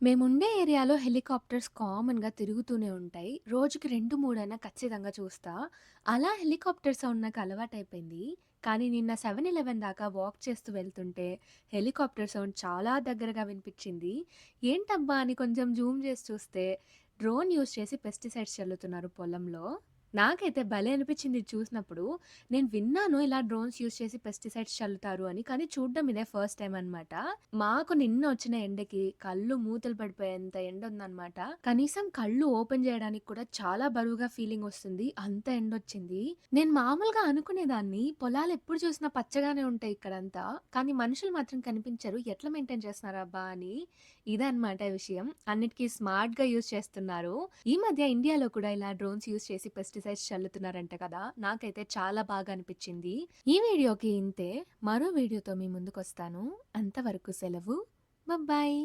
మేముండే ఏరియాలో హెలికాప్టర్స్ కామన్‌గా తిరుగుతూనే ఉంటాయి. రోజుకి 2, 3 అయినా ఖచ్చితంగా చూస్తా. అలా హెలికాప్టర్ సౌండ్ నాకు అలవాటైపోయింది. కానీ నిన్న 7-11 దాకా వాక్ చేస్తూ వెళ్తుంటే హెలికాప్టర్ సౌండ్ చాలా దగ్గరగా వినిపించింది. ఏంటబ్బా అని కొంచెం జూమ్ చేసి చూస్తే డ్రోన్ యూజ్ చేసి పెస్టిసైడ్స్ చల్లుతున్నారు పొలంలో. నాకైతే భలే అనిపించింది ఇది చూసినప్పుడు. నేను విన్నాను ఇలా డ్రోన్స్ యూజ్ చేసి పెస్టిసైడ్స్ చల్లుతారు అని. కానీ చూడడం ఇదే ఫస్ట్ టైమ్ అనమాట. మాకు నిన్న వచ్చిన ఎండకి కళ్ళు మూతలు పడిపోయేంత ఎండుందనమాట. కనీసం కళ్ళు ఓపెన్ చేయడానికి కూడా చాలా బరువుగా ఫీలింగ్ వస్తుంది. అంత ఎండొచ్చింది. నేను మామూలుగా అనుకునేదాన్ని పొలాలెప్పుడు చూసినా పచ్చగానే ఉంటాయి ఇక్కడంతా. కానీ మనుషులు మాత్రం కనిపించరు. ఎట్లా మెయింటైన్ చేస్తున్నారబ్బా అని. ఇదే అనమాట విషయం. అన్నిటికి స్మార్ట్‌గా యూజ్ చేస్తున్నారు. ఈ మధ్య ఇండియాలో కూడా ఇలా డ్రోన్స్ యూజ్ చేసి పెస్టిసైడ్స్ చల్లుతున్నారంట కదా! నాకైతే చాలా బాగా అనిపిచ్చింది. ఈ వీడియోకి ఇంతే. మరో వీడియోతో మీ ముందుకొస్తాను. అంతవరకు సెలవు. బాయ్.